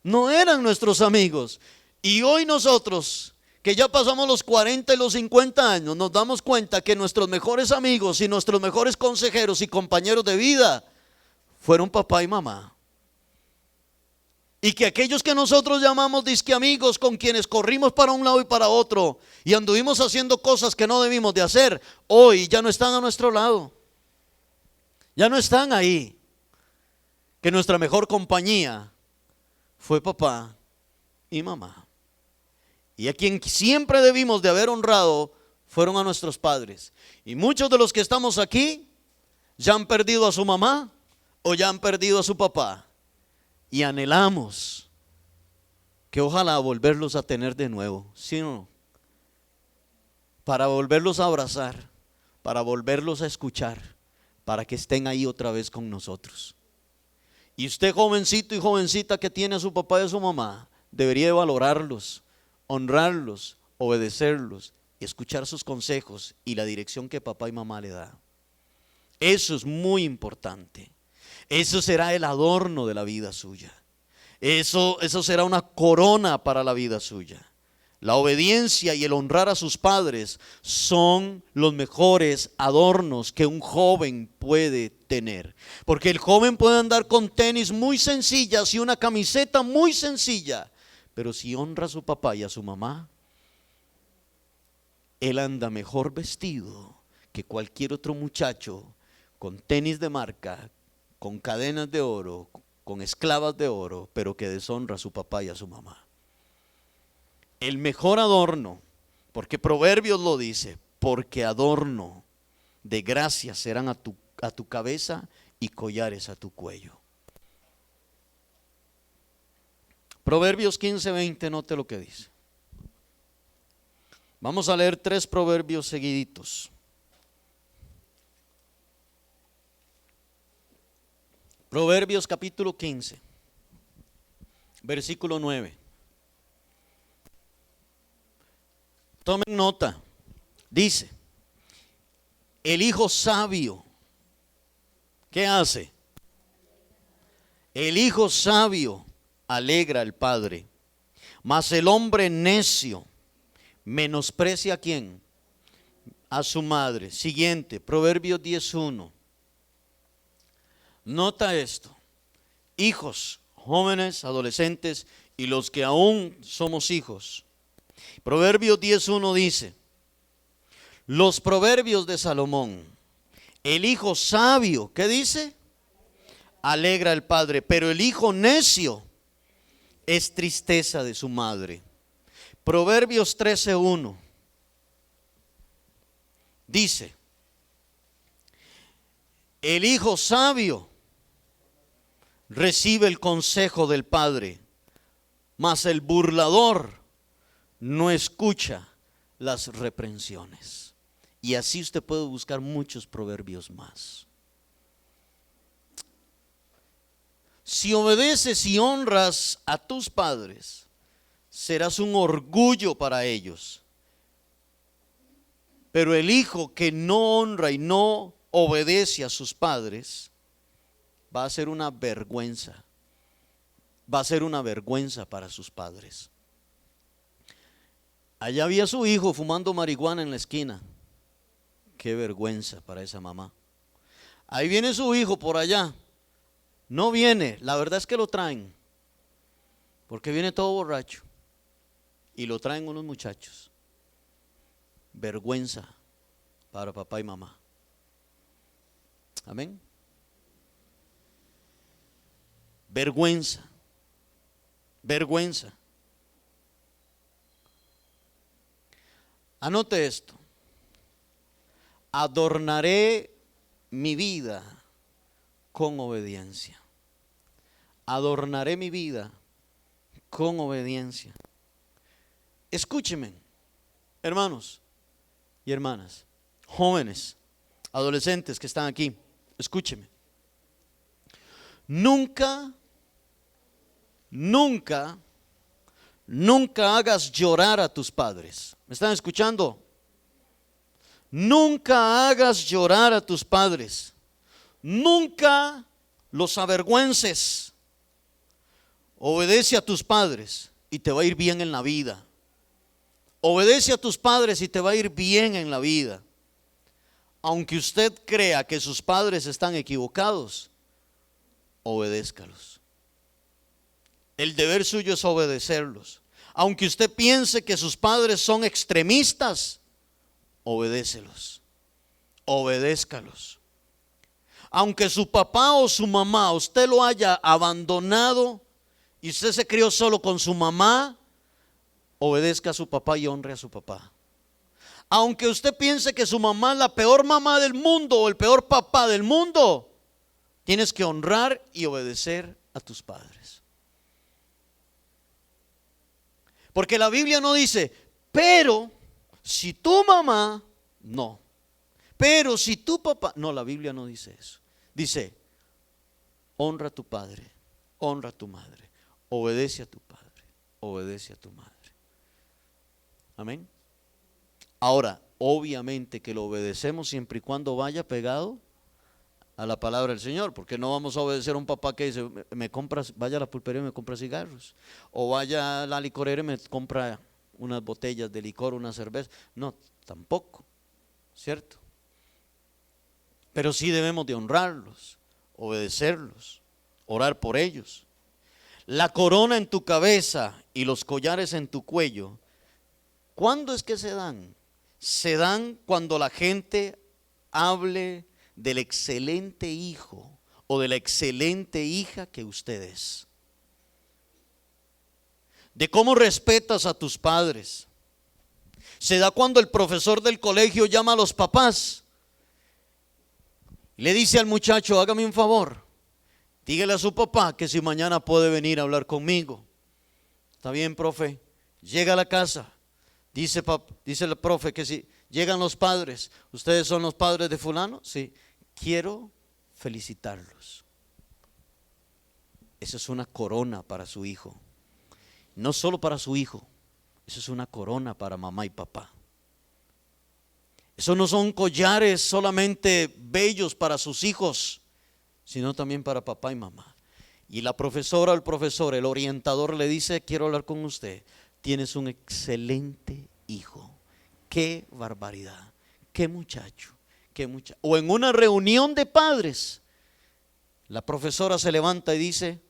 no eran nuestros amigos. Y hoy nosotros, que ya pasamos los 40 y los 50 años, nos damos cuenta que nuestros mejores amigos y nuestros mejores consejeros y compañeros de vida fueron papá y mamá. Y que aquellos que nosotros llamamos disque amigos, con quienes corrimos para un lado y para otro y anduvimos haciendo cosas que no debimos de hacer, hoy ya no están a nuestro lado. Ya no están ahí. Que nuestra mejor compañía fue papá y mamá. Y a quien siempre debimos de haber honrado fueron a nuestros padres. Y muchos de los que estamos aquí ya han perdido a su mamá o ya han perdido a su papá. Y anhelamos que ojalá volverlos a tener de nuevo, ¿sí o no? Para volverlos a abrazar, para volverlos a escuchar, para que estén ahí otra vez con nosotros. Y usted, jovencito y jovencita que tiene a su papá y a su mamá, debería de valorarlos, honrarlos, obedecerlos, escuchar sus consejos y la dirección que papá y mamá le da. Eso es muy importante. Eso será el adorno de la vida suya. Eso será una corona para la vida suya. La obediencia y el honrar a sus padres son los mejores adornos que un joven puede tener. Porque el joven puede andar con tenis muy sencillas y una camiseta muy sencilla, pero si honra a su papá y a su mamá, él anda mejor vestido que cualquier otro muchacho con tenis de marca, con cadenas de oro, con esclavas de oro, pero que deshonra a su papá y a su mamá. El mejor adorno, porque Proverbios lo dice, porque adorno de gracia serán a tu cabeza y collares a tu cuello. Proverbios 15:20, note lo que dice. Vamos a leer 3 proverbios seguiditos. Proverbios capítulo 15, versículo 9. Tomen nota. Dice, el hijo sabio, ¿qué hace? El hijo sabio alegra al padre, mas el hombre necio menosprecia ¿a quién? A su madre. Siguiente, Proverbios 10:1. Nota esto, hijos, jóvenes, adolescentes y los que aún somos hijos. Proverbios 10:1 dice, los proverbios de Salomón, el hijo sabio, ¿qué dice? Alegra al padre, pero el hijo necio es tristeza de su madre. Proverbios 13:1 dice, el hijo sabio recibe el consejo del padre, mas el burlador no escucha las reprensiones. Y así usted puede buscar muchos proverbios más. Si obedeces y honras a tus padres, serás un orgullo para ellos. Pero el hijo que no honra y no obedece a sus padres, va a ser una vergüenza. Va a ser una vergüenza para sus padres. Allá había su hijo fumando marihuana en la esquina. Qué vergüenza para esa mamá. Ahí viene su hijo por allá. No viene, la verdad es que lo traen, porque viene todo borracho y lo traen unos muchachos. Vergüenza para papá y mamá. Amén. Vergüenza. Vergüenza. Anote esto. Adornaré mi vida con obediencia. Adornaré mi vida con obediencia. Escúcheme, hermanos y hermanas, jóvenes, adolescentes que están aquí, escúcheme. Nunca hagas llorar a tus padres. ¿Me están escuchando? Nunca hagas llorar a tus padres. Nunca los avergüences. Obedece a tus padres y te va a ir bien en la vida. Obedece a tus padres y te va a ir bien en la vida. Aunque usted crea que sus padres están equivocados, obedézcalos. El deber suyo es obedecerlos. Aunque usted piense que sus padres son extremistas, obedécelos. Obedézcalos. Aunque su papá o su mamá, usted lo haya abandonado y usted se crió solo con su mamá, obedezca a su papá y honre a su papá. Aunque usted piense que su mamá es la peor mamá del mundo o el peor papá del mundo, tienes que honrar y obedecer a tus padres. Porque la Biblia no dice, pero si tu mamá, no. Pero si tu papá, no, la Biblia no dice eso. Dice, honra a tu padre, honra a tu madre, obedece a tu padre, obedece a tu madre. Amén. Ahora, obviamente que lo obedecemos siempre y cuando vaya pegado a la palabra del Señor, porque no vamos a obedecer a un papá que dice, vaya a la pulpería y me compra cigarros, o vaya a la licorera y me compra unas botellas de licor, una cerveza. No, tampoco, ¿cierto? Pero sí debemos de honrarlos, obedecerlos, orar por ellos. La corona en tu cabeza y los collares en tu cuello, ¿cuándo es que se dan? Se dan cuando la gente hable del excelente hijo o de la excelente hija que usted es. De cómo respetas a tus padres. Se da cuando el profesor del colegio llama a los papás. Le dice al muchacho, hágame un favor, dígale a su papá que si mañana puede venir a hablar conmigo. Está bien, profe. Llega a la casa, dice el profe que si llegan los padres, ¿ustedes son los padres de fulano? Sí, quiero felicitarlos. Esa es una corona para su hijo. No solo para su hijo, eso es una corona para mamá y papá. Eso no son collares solamente bellos para sus hijos, sino también para papá y mamá. Y la profesora o el profesor, el orientador le dice, quiero hablar con usted. Tienes un excelente hijo. Qué barbaridad, qué muchacho, qué muchacho. O en una reunión de padres, la profesora se levanta y dice,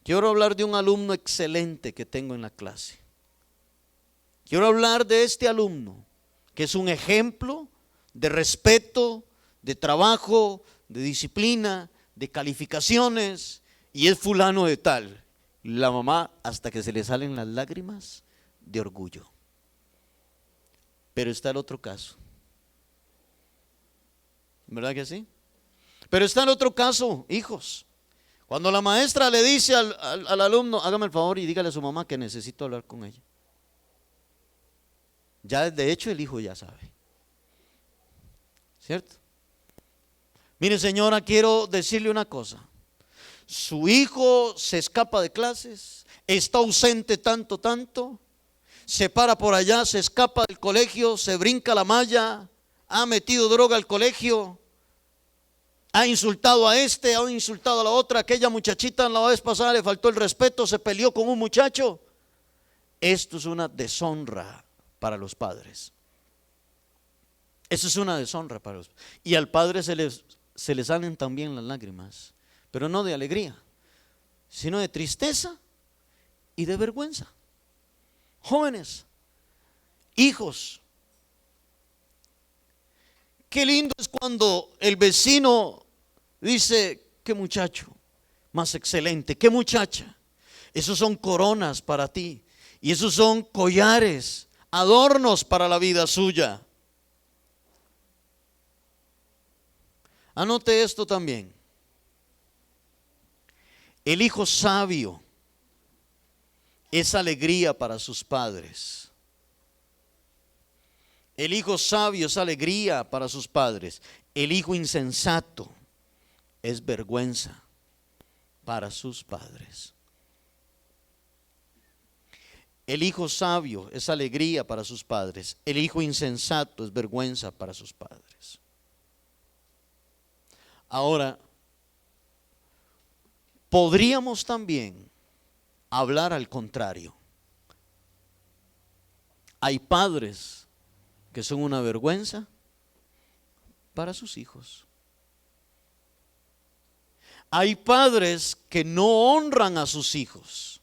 quiero hablar de un alumno excelente que tengo en la clase. Quiero hablar de este alumno que es un ejemplo de respeto, de trabajo, de disciplina, de calificaciones, y es fulano de tal. La mamá hasta que se le salen las lágrimas de orgullo. Pero está el otro caso. ¿Verdad que sí? Pero está el otro caso, hijos. Cuando la maestra le dice al alumno, hágame el favor y dígale a su mamá que necesito hablar con ella. Ya de hecho el hijo ya sabe, ¿cierto? Mire, señora, quiero decirle una cosa. Su hijo se escapa de clases, está ausente tanto, se para por allá, se escapa del colegio, se brinca la malla, ha metido droga al colegio, ha insultado a este, ha insultado a la otra, aquella muchachita la vez pasada le faltó el respeto, se peleó con un muchacho. Esto es una deshonra para los padres. Eso es una deshonra para los padres. Y al padre se le salen también las lágrimas, pero no de alegría, sino de tristeza y de vergüenza. Jóvenes, hijos, qué lindo es cuando el vecino dice, qué muchacho más excelente, qué muchacha. Esos son coronas para ti y esos son collares, adornos para la vida suya. Anote esto también. El hijo sabio es alegría para sus padres. El hijo sabio es alegría para sus padres. El hijo insensato es vergüenza para sus padres. El hijo sabio es alegría para sus padres. El hijo insensato es vergüenza para sus padres. Ahora, podríamos también hablar al contrario. Hay padres que son una vergüenza para sus hijos. Hay padres que no honran a sus hijos.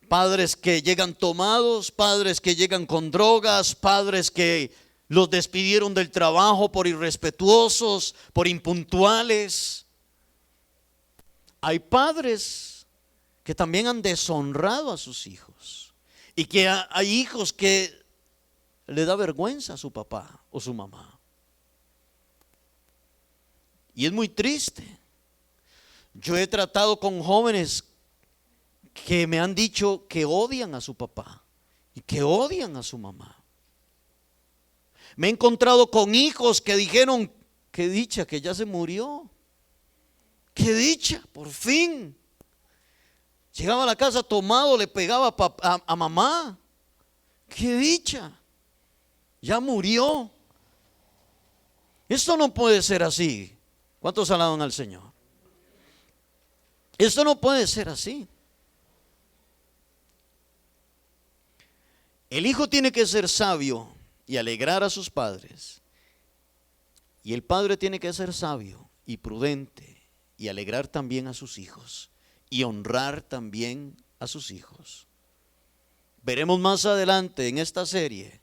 Padres que llegan tomados, padres que llegan con drogas, padres que los despidieron del trabajo por irrespetuosos, por impuntuales. Hay padres que también han deshonrado a sus hijos. Y que hay hijos que le da vergüenza a su papá o su mamá. Y es muy triste. Yo he tratado con jóvenes que me han dicho que odian a su papá y que odian a su mamá. Me he encontrado con hijos que dijeron, qué dicha que ya se murió. Qué dicha, por fin. Llegaba a la casa tomado, le pegaba a mamá. Qué dicha. Ya murió. Esto no puede ser así. ¿Cuántos alaban al Señor? Esto no puede ser así. El hijo tiene que ser sabio y alegrar a sus padres. Y el padre tiene que ser sabio y prudente y alegrar también a sus hijos y honrar también a sus hijos. Veremos más adelante en esta serie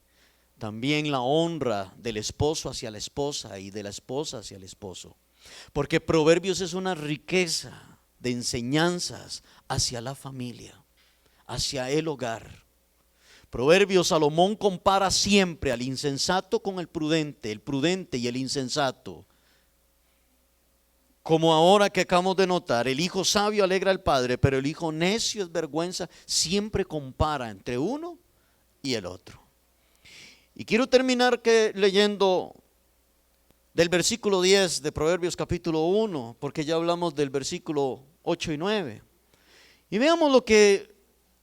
también la honra del esposo hacia la esposa y de la esposa hacia el esposo. Porque Proverbios es una riqueza de enseñanzas hacia la familia, hacia el hogar. Proverbios, Salomón compara siempre al insensato con el prudente y el insensato. Como ahora que acabamos de notar, el hijo sabio alegra al padre, pero el hijo necio es vergüenza. Siempre compara entre uno y el otro. Y quiero terminar leyendo del versículo 10 de Proverbios capítulo 1, porque ya hablamos del versículo 8 y 9. Y veamos lo que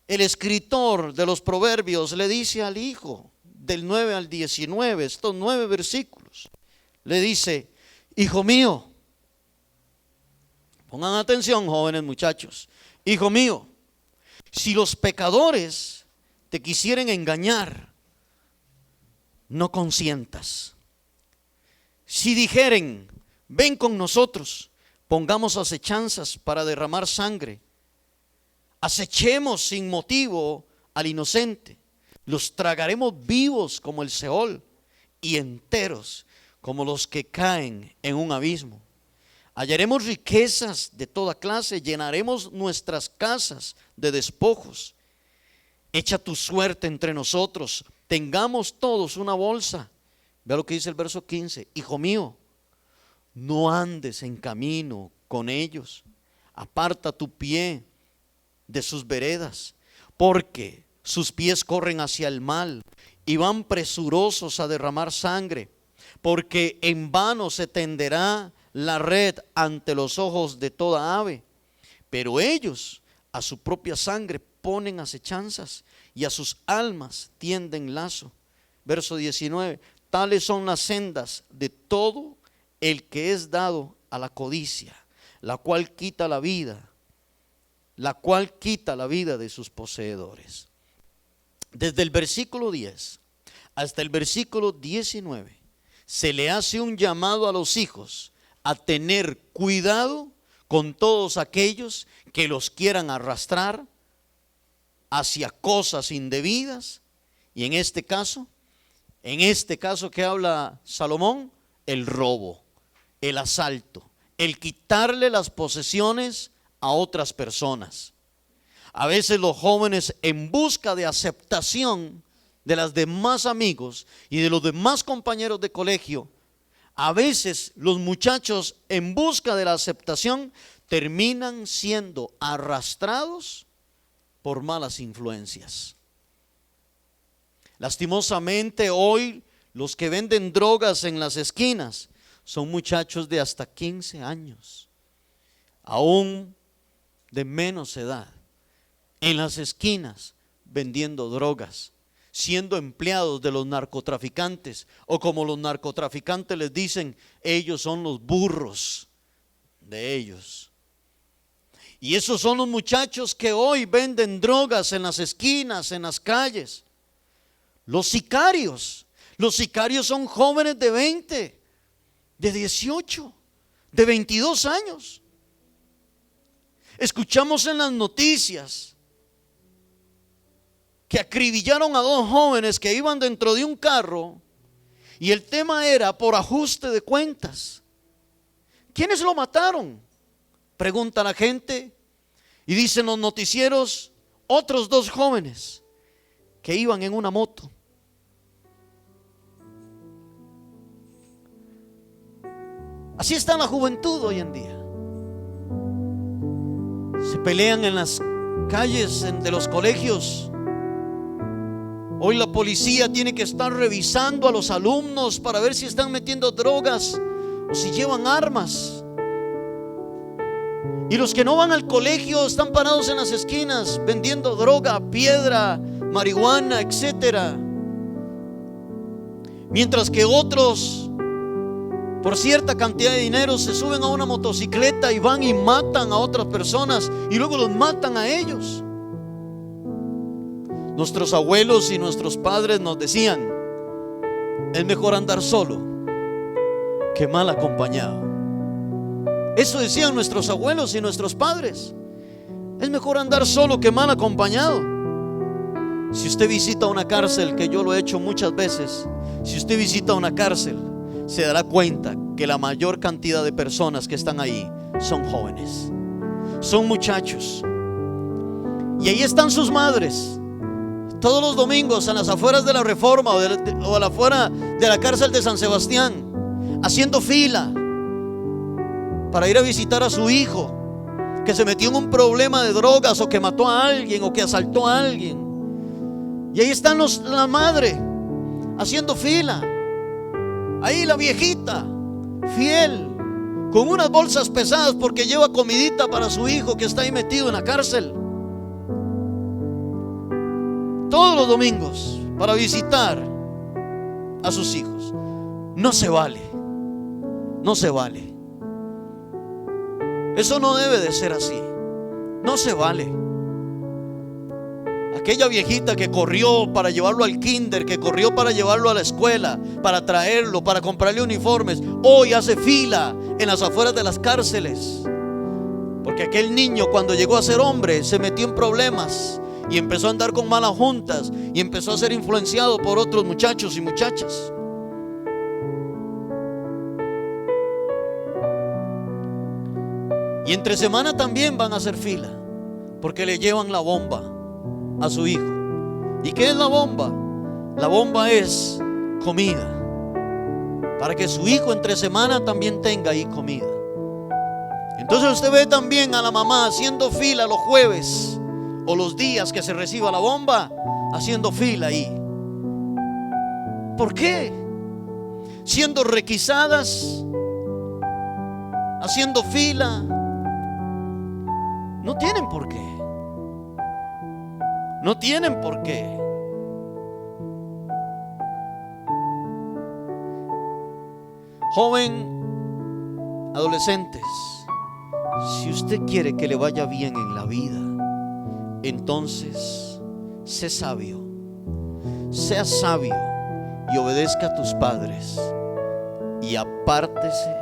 el escritor de los Proverbios le dice al hijo, del 9 al 19, estos 9 versículos. Le dice, hijo mío, pongan atención, jóvenes muchachos, hijo mío, si los pecadores te quisieren engañar, no consientas. Si dijeren, ven con nosotros, pongamos acechanzas para derramar sangre, acechemos sin motivo al inocente, los tragaremos vivos como el Seol y enteros como los que caen en un abismo. Hallaremos riquezas de toda clase, llenaremos nuestras casas de despojos. Echa tu suerte entre nosotros, tengamos todos una bolsa. Vea lo que dice el verso 15, hijo mío, no andes en camino con ellos, aparta tu pie de sus veredas, porque sus pies corren hacia el mal y van presurosos a derramar sangre, porque en vano se tenderá la red ante los ojos de toda ave, pero ellos a su propia sangre ponen acechanzas y a sus almas tienden lazo. Verso 19, tales son las sendas de todo el que es dado a la codicia, la cual quita la vida de sus poseedores. Desde el versículo 10 hasta el versículo 19 se le hace un llamado a los hijos a tener cuidado con todos aquellos que los quieran arrastrar hacia cosas indebidas, y en este caso que habla Salomón, el robo, el asalto, el quitarle las posesiones a otras personas. A veces los jóvenes, en busca de aceptación de los demás amigos y de los demás compañeros de colegio, a veces los muchachos, en busca de la aceptación, terminan siendo arrastrados por malas influencias. Lastimosamente hoy los que venden drogas en las esquinas son muchachos de hasta 15 años, aún de menos edad, en las esquinas vendiendo drogas, siendo empleados de los narcotraficantes, o como los narcotraficantes les dicen, ellos son los burros de ellos. Y esos son los muchachos que hoy venden drogas en las esquinas, en las calles. Los sicarios son jóvenes de 20, de 18, de 22 años. Escuchamos en las noticias que acribillaron a 2 jóvenes que iban dentro de un carro y el tema era por ajuste de cuentas. ¿Quiénes lo mataron?, pregunta la gente, y dicen los noticieros, otros 2 jóvenes que iban en una moto. Así está la juventud hoy en día. Se pelean en las calles de los colegios. Hoy la policía tiene que estar revisando a los alumnos para ver si están metiendo drogas o si llevan armas. Y los que no van al colegio están parados en las esquinas vendiendo droga, piedra, marihuana, etcétera. Mientras que otros, por cierta cantidad de dinero, se suben a una motocicleta y van y matan a otras personas y luego los matan a ellos. Nuestros abuelos y nuestros padres nos decían, es mejor andar solo que mal acompañado. Eso decían nuestros abuelos y nuestros padres. Es mejor andar solo que mal acompañado. Si usted visita una cárcel, que yo lo he hecho muchas veces, si usted visita una cárcel, se dará cuenta que la mayor cantidad de personas que están ahí son jóvenes, son muchachos. Y ahí están sus madres todos los domingos en las afueras de la Reforma o a la afuera de la cárcel de San Sebastián, haciendo fila para ir a visitar a su hijo que se metió en un problema de drogas, o que mató a alguien, o que asaltó a alguien. Y ahí están la madre haciendo fila. Ahí la viejita fiel, con unas bolsas pesadas porque lleva comidita para su hijo que está ahí metido en la cárcel, todos los domingos para visitar a sus hijos. No se vale, no se vale. Eso no debe de ser así. No se vale. Aquella viejita que corrió para llevarlo al kinder, que corrió para llevarlo a la escuela, para traerlo, para comprarle uniformes, hoy hace fila en las afueras de las cárceles. Porque aquel niño, cuando llegó a ser hombre, se metió en problemas y empezó a andar con malas juntas y empezó a ser influenciado por otros muchachos y muchachas. Y entre semana también van a hacer fila porque le llevan la bomba a su hijo. ¿Y qué es la bomba? La bomba es comida, para que su hijo entre semana también tenga ahí comida. Entonces usted ve también a la mamá haciendo fila los jueves o los días que se reciba la bomba, haciendo fila ahí. ¿Por qué? Siendo requisadas, haciendo fila. No tienen por qué. No tienen por qué. Joven, adolescentes, si usted quiere que le vaya bien en la vida, entonces sé sabio, sea sabio y obedezca a tus padres, y apártese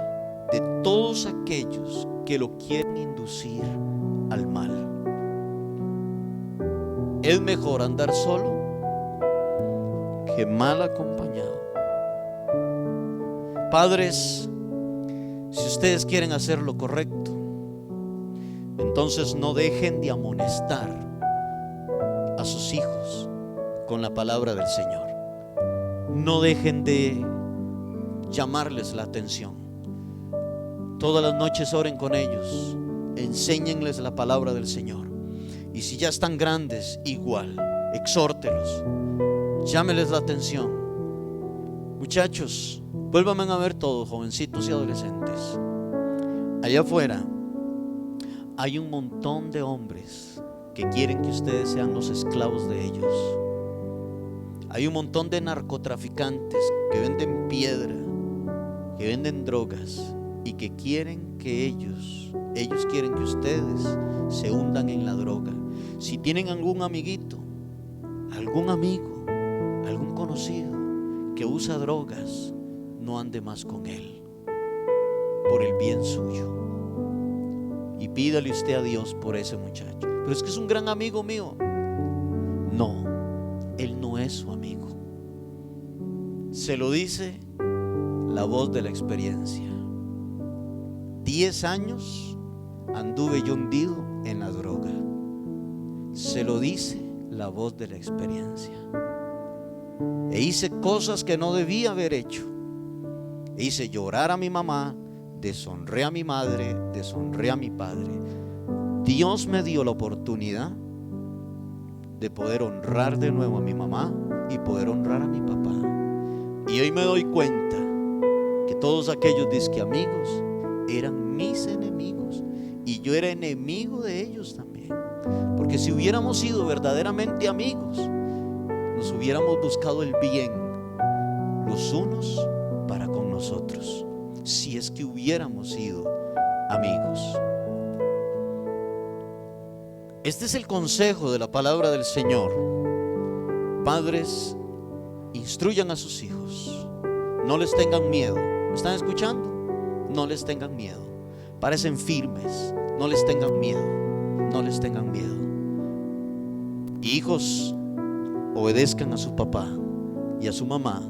de todos aquellos que lo quieren inducir al mal. Es mejor andar solo que mal acompañado. Padres, si ustedes quieren hacer lo correcto, entonces no dejen de amonestar a sus hijos con la palabra del Señor. No dejen de llamarles la atención. Todas las noches oren con ellos, enséñenles la palabra del Señor Y si ya están grandes, igual, exhórtelos, llámeles la atención. Muchachos, vuélvanme a ver todos, jovencitos y adolescentes. Allá afuera hay un montón de hombres que quieren que ustedes sean los esclavos de ellos. Hay un montón de narcotraficantes que venden piedra, que venden drogas y que quieren que ellos quieren que ustedes se hundan en la droga. Si tienen algún amiguito, algún amigo, algún conocido que usa drogas, no ande más con él, por el bien suyo. Y pídale usted a Dios por ese muchacho. Pero es que es un gran amigo mío. No, él no es su amigo. Se lo dice la voz de la experiencia. 10 años anduve yo hundido en la droga. Se lo dice la voz de la experiencia. E hice cosas que no debía haber hecho. E hice llorar a mi mamá, deshonré a mi madre, deshonré a mi padre. Dios me dio la oportunidad de poder honrar de nuevo a mi mamá y poder honrar a mi papá. Y hoy me doy cuenta que todos aquellos disque amigos eran mis enemigos, y yo era enemigo de ellos también. Porque si hubiéramos sido verdaderamente amigos, nos hubiéramos buscado el bien los unos para con nosotros, si es que hubiéramos sido amigos. Este es el consejo de la palabra del Señor. Padres, instruyan a sus hijos, no les tengan miedo. ¿Me están escuchando? No les tengan miedo. Parecen firmes, no les tengan miedo, no les tengan miedo. Hijos, obedezcan a su papá y a su mamá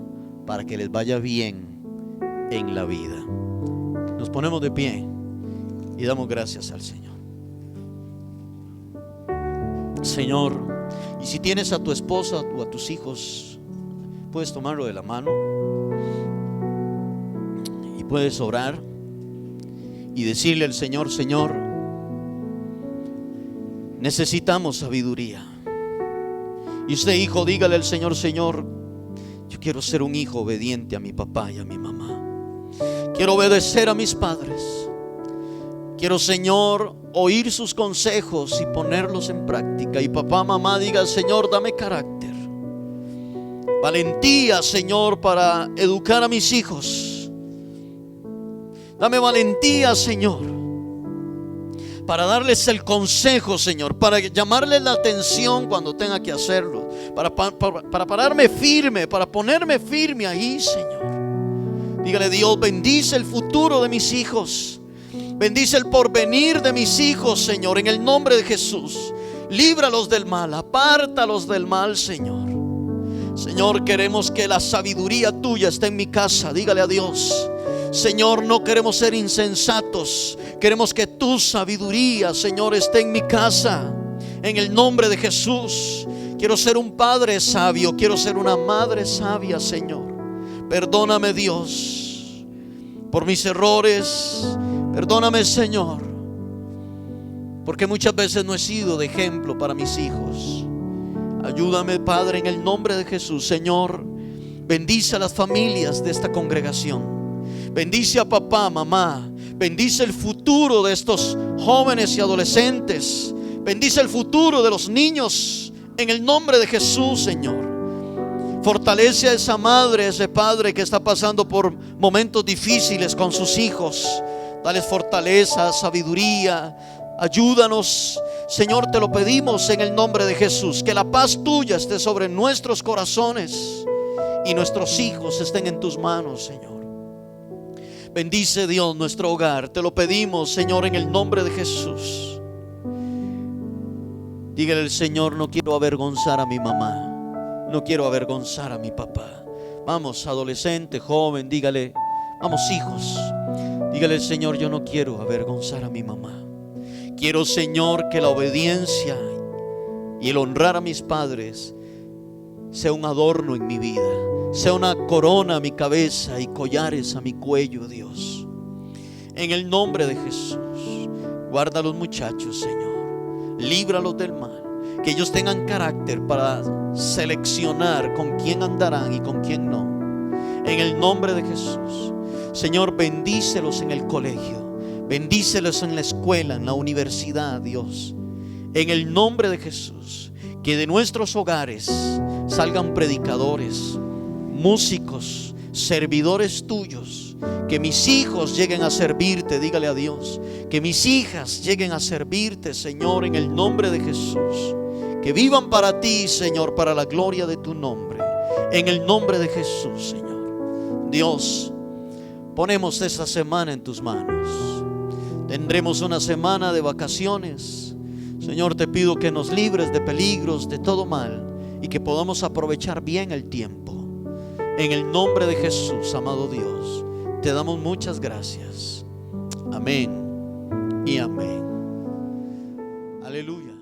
para que les vaya bien en la vida. Nos ponemos de pie y damos gracias al Señor. Señor, y si tienes a tu esposa o a tus hijos, puedes tomarlo de la mano y puedes orar y decirle al Señor: Señor, necesitamos sabiduría. Y usted, hijo, dígale al Señor: Señor, yo quiero ser un hijo obediente a mi papá y a mi mamá. Quiero obedecer a mis padres. Quiero, Señor, oír sus consejos y ponerlos en práctica. Y papá, mamá, diga: Señor, dame carácter, valentía, Señor, para educar a mis hijos. Dame valentía, Señor, para darles el consejo, Señor, para llamarles la atención cuando tenga que hacerlo, para pararme firme, para ponerme firme ahí, Señor. Dígale: Dios, bendice el futuro de mis hijos, bendice el porvenir de mis hijos, Señor, en el nombre de Jesús. Líbralos del mal, apártalos del mal, Señor. Señor, queremos que la sabiduría tuya esté en mi casa. Dígale a Dios: Señor, no queremos ser insensatos, queremos que tu sabiduría, Señor, esté en mi casa, en el nombre de Jesús. Quiero ser un padre sabio, quiero ser una madre sabia, Señor. Perdóname, Dios, por mis errores. Perdóname, Señor, porque muchas veces no he sido de ejemplo para mis hijos. Ayúdame, Padre, en el nombre de Jesús. Señor, bendice a las familias de esta congregación. Bendice a papá, mamá. Bendice el futuro de estos jóvenes y adolescentes. Bendice el futuro de los niños en el nombre de Jesús, Señor. Fortalece a esa madre, a ese padre que está pasando por momentos difíciles con sus hijos. Dales fortaleza, sabiduría. Ayúdanos, Señor, te lo pedimos en el nombre de Jesús. Que la paz tuya esté sobre nuestros corazones y nuestros hijos estén en tus manos, Señor. Bendice, Dios, nuestro hogar. Te lo pedimos, Señor, en el nombre de Jesús. Dígale al Señor: no quiero avergonzar a mi mamá, no quiero avergonzar a mi papá. Vamos, adolescente, joven, dígale. Vamos, hijos, dígale al Señor: yo no quiero avergonzar a mi mamá. Quiero, Señor, que la obediencia y el honrar a mis padres sea un adorno en mi vida, sea una corona a mi cabeza y collares a mi cuello, Dios. En el nombre de Jesús, guarda a los muchachos, Señor. líbralos del mal. Que ellos tengan carácter para seleccionar con quién andarán y con quién no. En el nombre de Jesús. Señor, bendícelos en el colegio, bendícelos en la escuela, en la universidad, Dios. En el nombre de Jesús. Que de nuestros hogares salgan predicadores, músicos, servidores tuyos. Que mis hijos lleguen a servirte, dígale a Dios. Que mis hijas lleguen a servirte, Señor, en el nombre de Jesús. Que vivan para ti, Señor, para la gloria de tu nombre. En el nombre de Jesús, Señor. Dios, ponemos esta semana en tus manos. Tendremos una semana de vacaciones. Señor, te pido que nos libres de peligros, de todo mal, y que podamos aprovechar bien el tiempo. En el nombre de Jesús, amado Dios, te damos muchas gracias. Amén y amén. Aleluya.